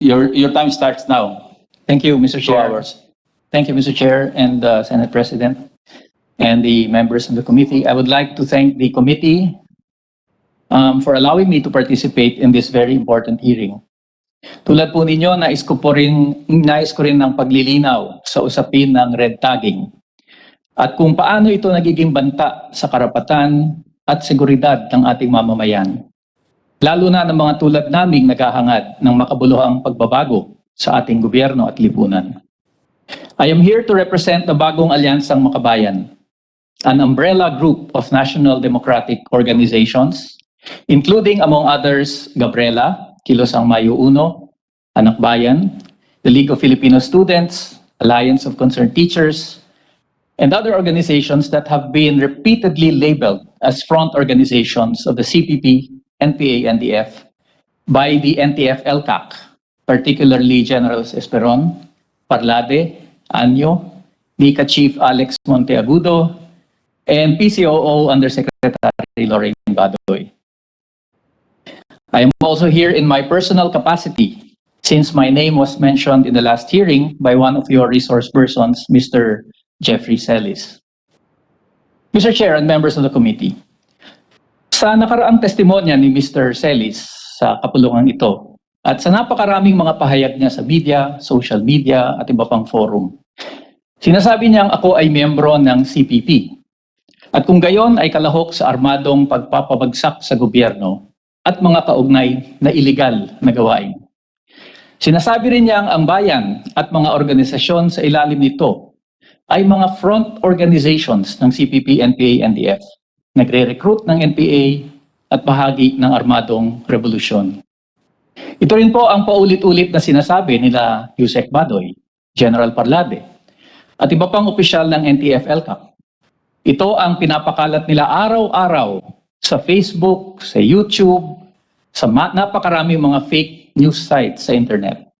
Your time starts now. Thank you, Mr. 2 Chair. hours. Thank you, Mr. Chair and Senate President and the members of the committee. I would like to thank the committee for allowing me to participate in this very important hearing. Tulad po ninyo, nais ko rin ng paglilinaw sa usapin ng red tagging at kung paano ito nagiging banta sa karapatan at seguridad ng ating mamamayan. Lalo na ng mga tulad naming naghahangad ng makabuluhang pagbabago sa ating gobyerno at lipunan. I am here to represent the bagong alyansang Makabayan, an umbrella group of national democratic organizations, including among others, Gabriela, Kilosang Mayo Uno, Anak Bayan, the League of Filipino Students, Alliance of Concerned Teachers, and other organizations that have been repeatedly labeled as front organizations of the CPP-NPA NDF by the NTF-LCAC, particularly Generals Esperon, Parlade, Anyo, NICA Chief Alex Monteagudo, and PCOO Undersecretary Lorraine Badoy. I am also here in my personal capacity since my name was mentioned in the last hearing by one of your resource persons, Mr. Jeffrey Celis. Mr. Chair and members of the committee, sa nakaraang testimonya ni Mr. Celis sa kapulungan ito at sa napakaraming mga pahayag niya sa media, social media at iba pang forum, sinasabi niyang ako ay miyembro ng CPP at kung gayon ay kalahok sa armadong pagpapabagsak sa gobyerno at mga kaugnay na iligal na gawain. Sinasabi rin niyang ang bayan at mga organisasyon sa ilalim nito ay mga front organizations ng CPP-NPA NDF, nagre-recruit ng NPA at bahagi ng armadong revolusyon. Ito rin po ang paulit-ulit na sinasabi nila Yusek Badoy, General Parlade, at iba pang opisyal ng NTF-LCAC. Ito ang pinapakalat nila araw-araw sa Facebook, sa YouTube, sa napakaraming mga fake news sites sa internet.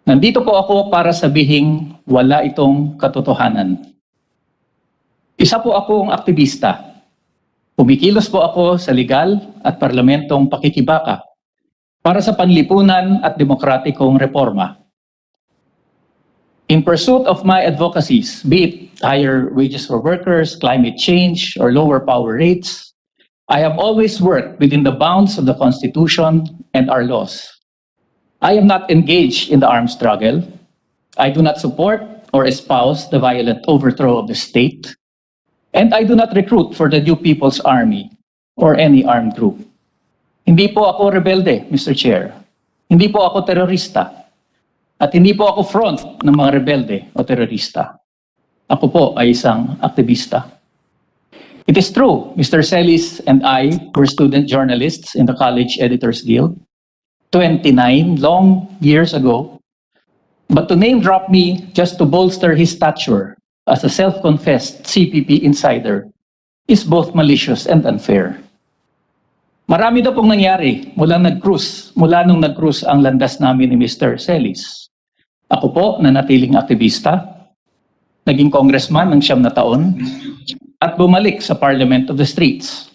Nandito po ako para sabihing wala itong katotohanan. Isa po akong aktivista. Kumikilos po ako sa legal at parlamentong pakikibaka para sa panlipunan at demokratikong reforma. In pursuit of my advocacies, be it higher wages for workers, climate change, or lower power rates, I have always worked within the bounds of the Constitution and our laws. I am not engaged in the armed struggle. I do not support or espouse the violent overthrow of the state. And I do not recruit for the New People's Army or any armed group. Hindi po ako rebelde, Mr. Chair. Hindi po ako terorista. At hindi po ako front ng mga rebelde o terorista. Ako po ay isang aktivista. It is true, Mr. Celis and I were student journalists in the College Editors Guild 29 long years ago. But to name drop me just to bolster his stature as a self-confessed CPP insider is both malicious and unfair. Marami daw pong nangyari mula nung nag-cruise ang landas namin ni Mr. Celis. Ako po, nanatiling aktivista, naging congressman ng 9 na taon, at bumalik sa Parliament of the Streets.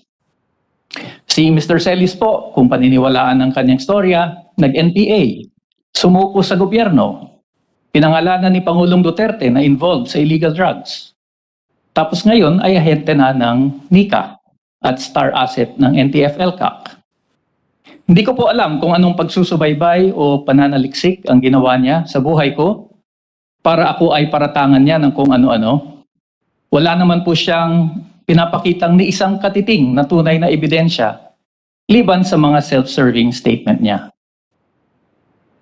Si Mr. Celis po, kung paniniwalaan ng kanyang storya, nag-NPA, sumuko sa gobyerno, pinangalanan ni Pangulong Duterte na involved sa illegal drugs. Tapos ngayon ay ahente na ng NICA at star asset ng NTF-LCAC. Hindi ko po alam kung anong pagsusubaybay o pananaliksik ang ginawa niya sa buhay ko para ako ay paratangan niya ng kung ano-ano. Wala naman po siyang pinapakitang ni isang katiting na tunay na ebidensya liban sa mga self-serving statement niya.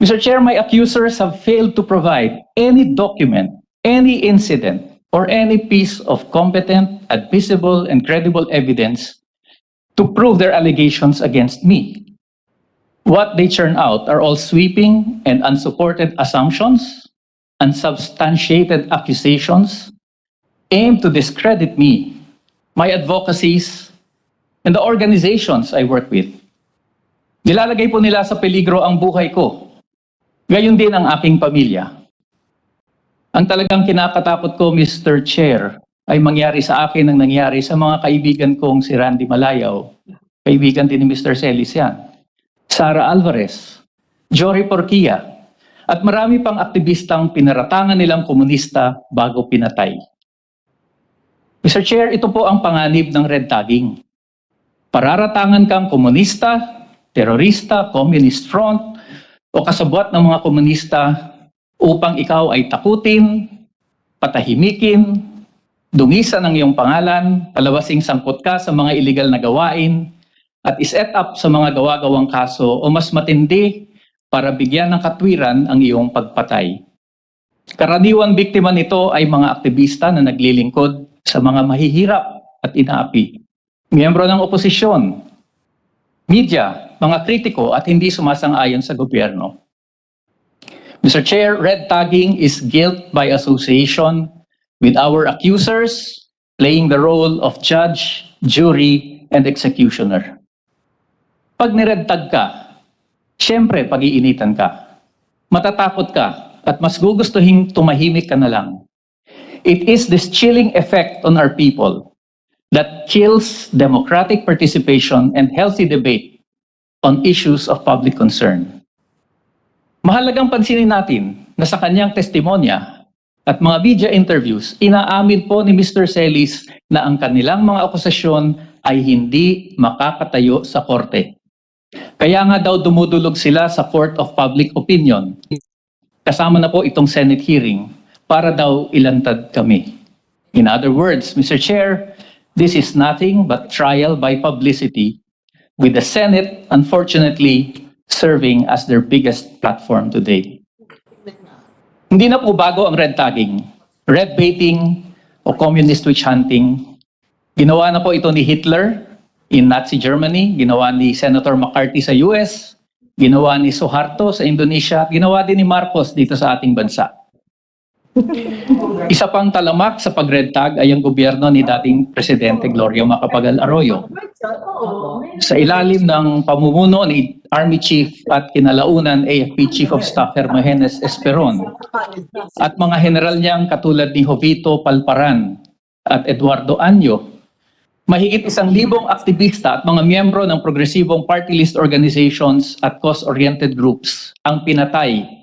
Mr. Chair, my accusers have failed to provide any document, any incident, or any piece of competent, admissible, and credible evidence to prove their allegations against me. What they churn out are all sweeping and unsupported assumptions, unsubstantiated accusations, aimed to discredit me, my advocacies, and the organizations I work with. Nilalagay po nila sa peligro ang buhay ko, gayon din ang aking pamilya. Ang talagang kinakatakot ko, Mr. Chair, ay mangyari sa akin ang nangyari sa mga kaibigan kong si Randy Malayaw, kaibigan din ni Mr. Celis yan, Sara Alvarez, Jory Porquia, at marami pang aktivistang pinaratangan nilang komunista bago pinatay. Mr. Chair, ito po ang panganib ng red tagging. Pararatangan kang komunista, terorista, communist front, o kasabwat ng mga komunista upang ikaw ay takutin, patahimikin, dungisan ang iyong pangalan, palawasing sangkot ka sa mga illegal na gawain, at iset up sa mga gawa-gawang kaso o mas matindi para bigyan ng katwiran ang iyong pagpatay. Karaniwang biktima nito ay mga aktivista na naglilingkod sa mga mahihirap at inaapi. Miyembro ng oposisyon, media, mga kritiko at hindi sumasang-ayon sa gobyerno. Mr. Chair, red tagging is guilt by association with our accusers playing the role of judge, jury, and executioner. Pag nired tag ka, syempre pag-iinitan ka, matatakot ka, at mas gugustuhin tumahimik ka na lang. It is this chilling effect on our people that kills democratic participation and healthy debate on issues of public concern. Mahalagang pansinin natin na sa kanyang testimonya at mga media interviews, inaamin po ni Mr. Celis na ang kanilang mga akusasyon ay hindi makakatayo sa korte. Kaya nga daw dumudulog sila sa Court of Public Opinion. Kasama na po itong Senate hearing para daw ilantad kami. In other words, Mr. Chair, this is nothing but trial by publicity, with the Senate, unfortunately, serving as their biggest platform today. Hindi na po bago ang red tagging, red baiting, o communist witch hunting. Ginawa na po ito ni Hitler in Nazi Germany, ginawa ni Senator McCarthy sa US, ginawa ni Suharto sa Indonesia, ginawa din ni Marcos dito sa ating bansa. Isa pang talamak sa pag-red tag ay ang gobyerno ni dating Presidente Gloria Macapagal Arroyo. Sa ilalim ng pamumuno ni Army Chief at kinalaunan AFP Chief of Staff Hermogenes Esperon at mga general niyang katulad ni Jovito Palparan at Eduardo Anyo, mahigit 1,000 aktivista at mga miyembro ng progresibong party list organizations at cause-oriented groups ang pinatay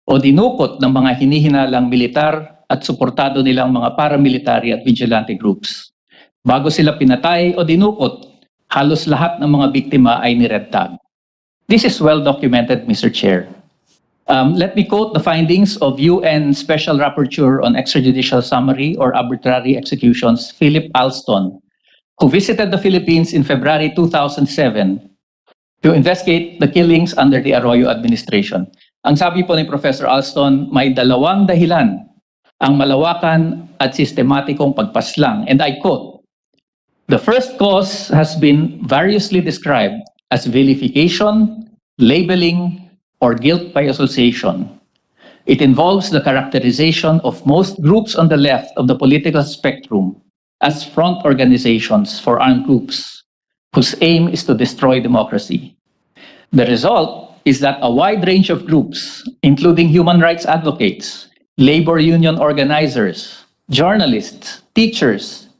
o dinukot ng mga hinihinalang militar at suportado nilang mga paramilitary at vigilante groups. Bago sila pinatay o dinukot, halos lahat ng mga biktima ay ni-red tag. This is well documented, Mr. Chair. Let me quote the findings of UN Special Rapporteur on Extrajudicial Summary or Arbitrary Executions, Philip Alston, who visited the Philippines in February 2007 to investigate the killings under the Arroyo administration. Ang sabi po ni Professor Alston, may 2 dahilan ang malawakan at sistematikong pagpaslang. And I quote, "The first cause has been variously described as vilification, labeling, or guilt by association. It involves the characterization of most groups on the left of the political spectrum as front organizations for armed groups whose aim is to destroy democracy. The result is that a wide range of groups, including human rights advocates, labor union organizers, journalists, teachers,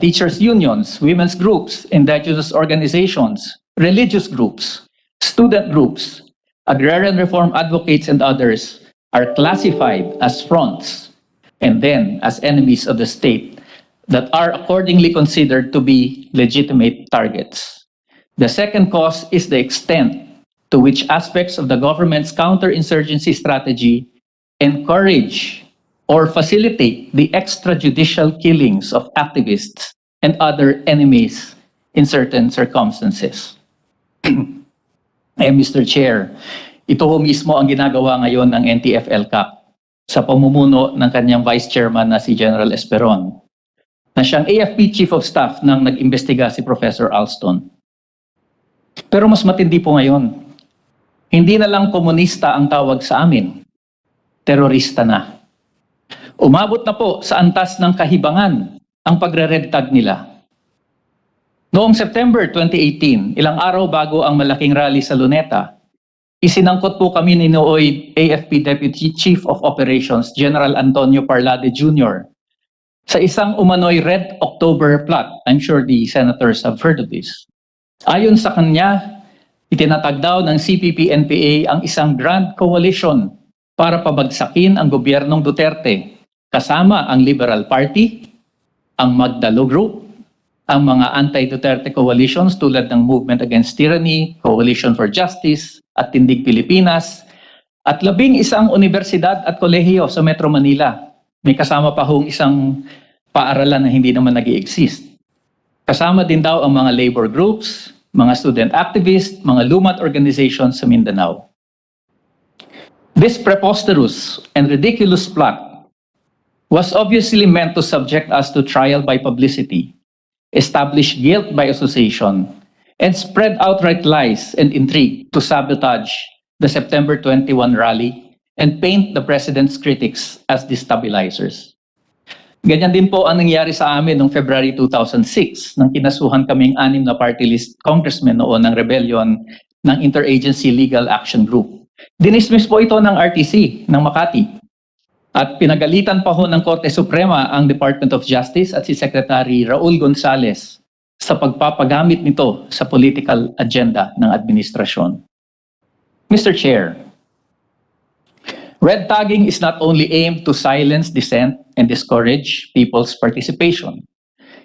teachers' unions, women's groups, indigenous organizations, religious groups, student groups, agrarian reform advocates, and others are classified as fronts and then as enemies of the state that are accordingly considered to be legitimate targets. The second cause is the extent to which aspects of the government's counterinsurgency strategy encourage or facilitate the extrajudicial killings of activists and other enemies in certain circumstances." Mr. Chair, ito ho mismo ang ginagawa ngayon ng NTF-ELCAC sa pamumuno ng kanyang Vice Chairman na si General Esperon, na siyang AFP Chief of Staff nang nag-imbestiga si Professor Alston. Pero mas matindi po ngayon, hindi na lang komunista ang tawag sa amin, terorista na. Umabot na po sa antas ng kahibangan ang pagre-red tag nila. Noong September 2018, ilang araw bago ang malaking rally sa Luneta, isinangkot po kami ni nooy AFP Deputy Chief of Operations General Antonio Parlade Jr. sa isang umano'y Red October plot. I'm sure the senators have heard of this. Ayon sa kanya, Itinatag daw ng CPPNPA ang isang grand coalition para pabagsakin ang gobyernong Duterte, kasama ang Liberal Party, ang Magdalo Group, ang mga anti-Duterte coalitions tulad ng Movement Against Tyranny, Coalition for Justice, at Tindig Pilipinas, at 11 universidad at kolehiyo sa Metro Manila. May kasama pa hong isang paaralan na hindi naman nag-i-exist. Kasama din daw ang mga labor groups, mga student activists, mga lumat organizations sa Mindanao. This preposterous and ridiculous plot was obviously meant to subject us to trial by publicity, establish guilt by association, and spread outright lies and intrigue to sabotage the September 21 rally and paint the president's critics as destabilizers. Ganyan din po ang nangyari sa amin noong February 2006 nang kinasuhan kaming 6 na party list congressmen noon ng rebellion ng Interagency Legal Action Group. Dinismiss po ito ng RTC ng Makati at pinagalitan pa ho ng Korte Suprema ang Department of Justice at si Secretary Raul Gonzales sa pagpapagamit nito sa political agenda ng administrasyon. Mr. Chair, red tagging is not only aimed to silence dissent and discourage people's participation.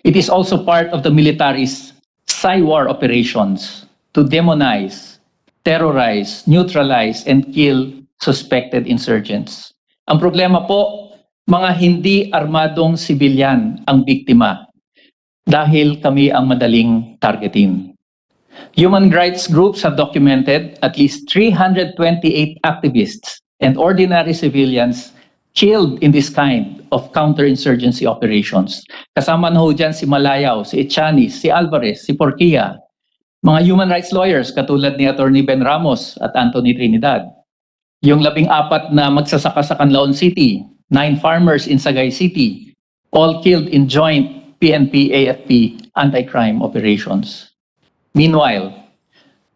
It is also part of the military's Psy-war operations to demonize, terrorize, neutralize, and kill suspected insurgents. Ang problema po, mga hindi armadong sibilyan ang biktima dahil kami ang madaling targetin. Human rights groups have documented at least 328 activists and ordinary civilians killed in this kind of counterinsurgency operations. Kasama na ho dyan si Malayaw, si Echanis, si Alvarez, si Porquia, mga human rights lawyers katulad ni Attorney Ben Ramos at Anthony Trinidad. Yung 14 na magsasaka sa Canlaon City, 9 farmers in Sagay City, all killed in joint PNP-AFP anti-crime operations. Meanwhile,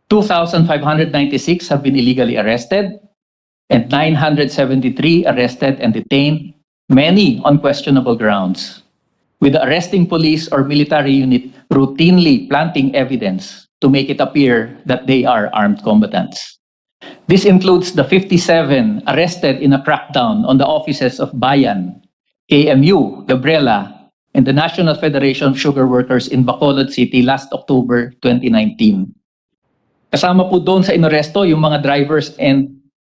2,596 have been illegally arrested and 973 arrested and detained, many on questionable grounds, with the arresting police or military unit routinely planting evidence to make it appear that they are armed combatants. This includes the 57 arrested in a crackdown on the offices of Bayan, KMU, Gabriela, and the National Federation of Sugar Workers in Bacolod City last October 2019. Kasama po doon sa inaresto yung mga drivers and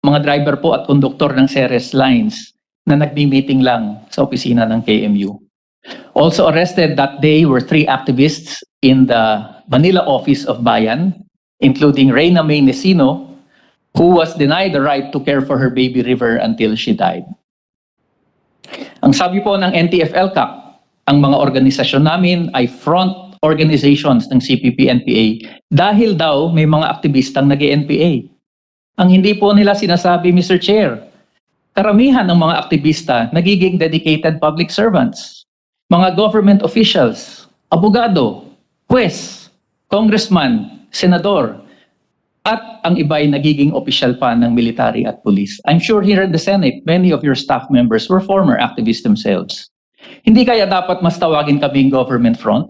mga driver po at konduktor ng Ceres Lines na nagmi-meeting lang sa opisina ng KMU. Also arrested that day were 3 activists in the Manila office of Bayan, including Reyna May Nesino, who was denied the right to care for her baby River until she died. Ang sabi po ng NTF-ELCAC, ang mga organisasyon namin ay front organizations ng CPPNPA dahil daw may mga aktivistang nag-NPA. Ang hindi po nila sinasabi, Mr. Chair, karamihan ng mga aktivista nagiging dedicated public servants, mga government officials, abogado, huwes, congressman, senador, at ang iba ay nagiging opisyal pa ng military at police. I'm sure here in the Senate, many of your staff members were former activists themselves. Hindi kaya dapat mas tawagin kaming Government Front?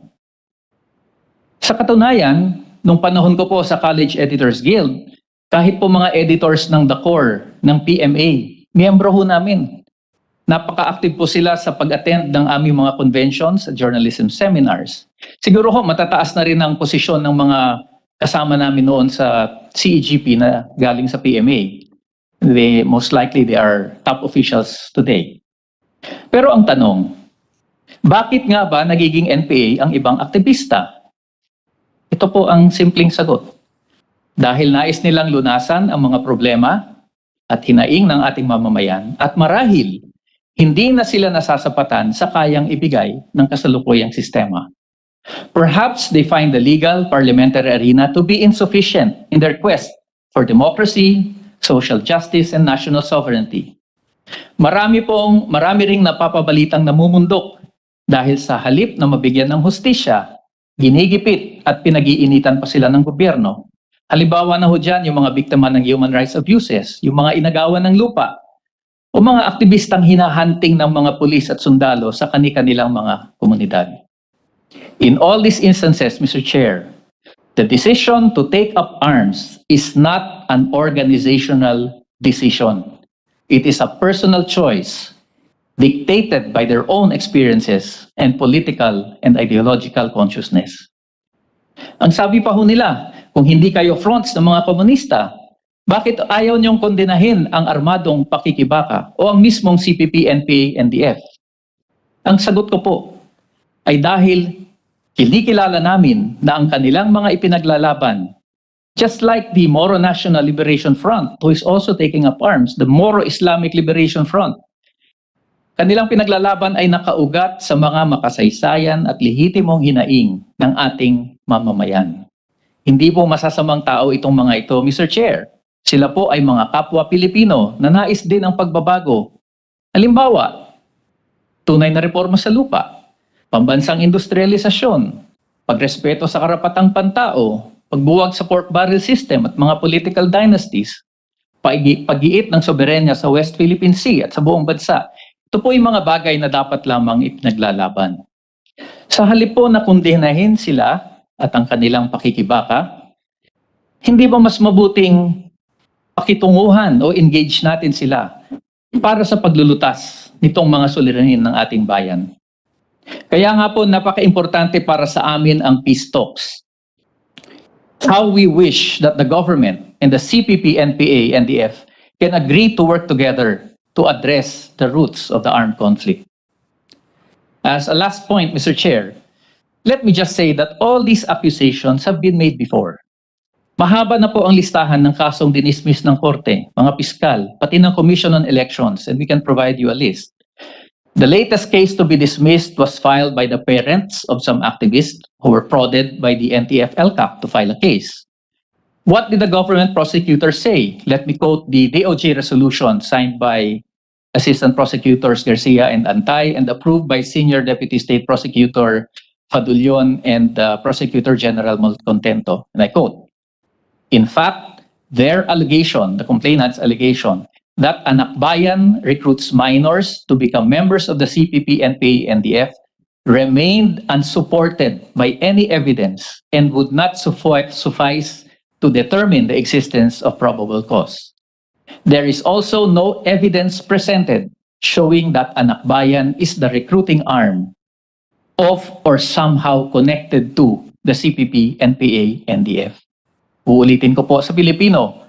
Sa katunayan, nung panahon ko po sa College Editors Guild, kahit po mga editors ng The Core, ng PMA, miyembro ho namin. Napaka-active po sila sa pag-attend ng aming mga conventions at journalism seminars. Siguro ho, matataas na rin ang posisyon ng mga kasama namin noon sa CEGP na galing sa PMA. Most likely, they are top officials today. Pero ang tanong, bakit nga ba nagiging NPA ang ibang aktivista? Ito po ang simpleng sagot. Dahil nais nilang lunasan ang mga problema at hinaing ng ating mamamayan at marahil hindi na sila nasasapatan sa kayang ibigay ng kasalukuyang sistema. Perhaps they find the legal parliamentary arena to be insufficient in their quest for democracy, social justice, and national sovereignty. Marami ring napapabalitang namumundok dahil sa halip na mabigyan ng hustisya, ginigipit at pinag-iinitan pa sila ng gobyerno. Halimbawa na ho dyan yung mga biktima ng human rights abuses, yung mga inagawan ng lupa, o mga aktivistang hinahanting ng mga pulis at sundalo sa kani-kanilang mga komunidad. In all these instances, Mr. Chair, The decision to take up arms is not an organizational decision. It is a personal choice dictated by their own experiences and political and ideological consciousness. Ang sabi pa ho nila, kung hindi kayo fronts ng mga komunista, bakit ayaw niyong kondenahin ang armadong pakikibaka o ang mismong CPP-NPA, NDF? Ang sagot ko po ay dahil kinikilala namin na ang kanilang mga ipinaglalaban, just like the Moro National Liberation Front, who is also taking up arms, the Moro Islamic Liberation Front, kanilang pinaglalaban ay nakaugat sa mga makasaysayan at lehitimong hinaing ng ating mamamayan. Hindi po masasamang tao itong mga ito, Mr. Chair. Sila po ay mga kapwa Pilipino na nais din ang pagbabago. Halimbawa, tunay na reforma sa lupa, pambansang industrialisasyon, pagrespeto sa karapatang pantao, pagbuwag sa pork barrel system at mga political dynasties, pag-iit ng soberenya sa West Philippine Sea at sa buong bansa. Ito po yung mga bagay na dapat lamang ipinaglalaban. Sa halip po na kondenahin sila at ang kanilang pakikibaka, hindi ba mas mabuting pakitunguhan o engage natin sila para sa paglulutas nitong mga suliranin ng ating bayan? Kaya nga po napaka-importante para sa amin ang peace talks. How we wish that the government and the CPP-NPA, NDF can agree to work together to address the roots of the armed conflict. As a last point, Mr. Chair, let me just say that all these accusations have been made before. Mahaba na po ang listahan ng kasong dinismiss ng korte, mga piskal, pati ng Commission on Elections, and we can provide you a list. The latest case to be dismissed was filed by the parents of some activists who were prodded by the NTF-LCAC to file a case. What did the government prosecutor say? Let me quote the DOJ resolution signed by Assistant Prosecutors Garcia and Antay and approved by Senior Deputy State Prosecutor Fadulion and Prosecutor General Malcontento. And I quote, "In fact, their allegation, the complainant's allegation, that an akbayan recruits minors to become members of the CPP-NPA, NDF remained unsupported by any evidence and would not suffice to determine the existence of probable cause. There is also no evidence presented showing that an akbayan is the recruiting arm of or somehow connected to the CPP-NPA, NDF. Uulitin ko po sa Pilipino,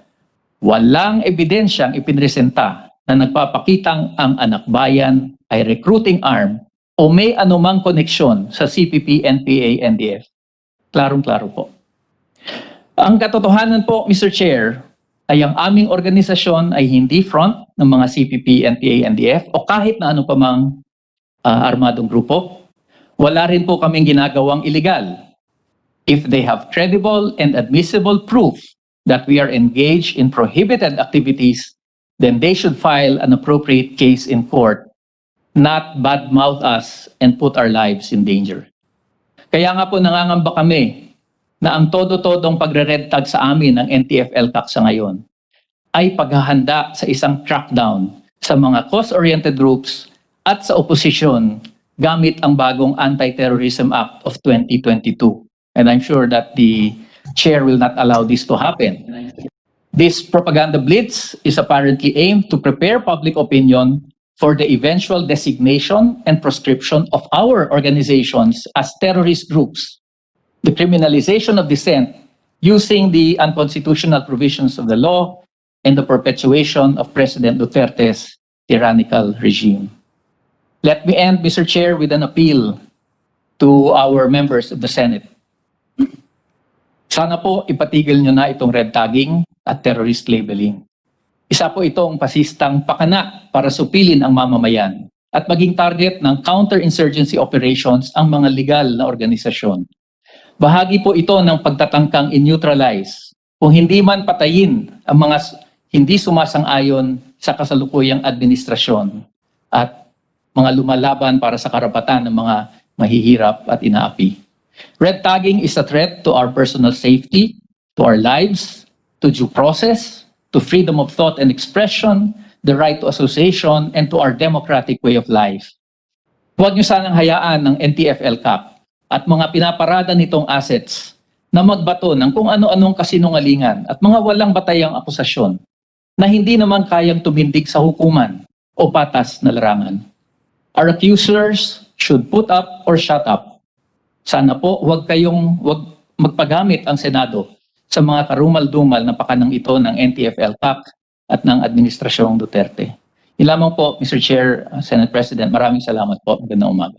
walang ebidensyang ipinresenta na nagpapakitang ang anakbayan ay recruiting arm o may anumang koneksyon sa CPP-NPA, NDF. Klarong-klaro po. Ang katotohanan po, Mr. Chair, ay ang aming organisasyon ay hindi front ng mga CPP-NPA, NDF o kahit na ano pa mang armadong grupo. Wala rin po kaming ginagawang illegal. If they have credible and admissible proof that we are engaged in prohibited activities, then they should file an appropriate case in court, not badmouth us and put our lives in danger. Kaya nga po nangangamba kami na ang todo-todong pagre-red tag sa amin ng NTF-LCAC sa ngayon ay paghahanda sa isang crackdown sa mga cause-oriented groups at sa oposisyon gamit ang bagong Anti-Terrorism Act of 2022. And I'm sure that the chair will not allow this to happen. This propaganda blitz is apparently aimed to prepare public opinion for the eventual designation and proscription of our organizations as terrorist groups, the criminalization of dissent using the unconstitutional provisions of the law, and the perpetuation of President Duterte's tyrannical regime. Let me end, Mr. Chair, with an appeal to our members of the Senate. Sana po ipatigil nyo na itong red tagging at terrorist labeling. Isa po itong pasistang pakana para supilin ang mamamayan at maging target ng counter-insurgency operations ang mga legal na organisasyon. Bahagi po ito ng pagtatangkang in-neutralize, kung hindi man patayin ang mga hindi sumasang-ayon sa kasalukuyang administrasyon at mga lumalaban para sa karapatan ng mga mahihirap at inaapi. Red tagging is a threat to our personal safety, to our lives, to due process, to freedom of thought and expression, the right to association, and to our democratic way of life. Huwag niyo sanang hayaan ng NTF-LCAC at mga pinaparada nitong assets na magbato ng kung ano-anong kasinungalingan at mga walang batayang akusasyon na hindi naman kayang tumindig sa hukuman o patas na larangan. Our accusers should put up or shut up. Sana po wag magpagamit ang Senado sa mga karumal-dumal na pakanang ito ng NTF-ELTAC at ng Administrasyong Duterte. Yun lamang po, Mr. Chair, Senate President. Maraming salamat po. Magandang umaga.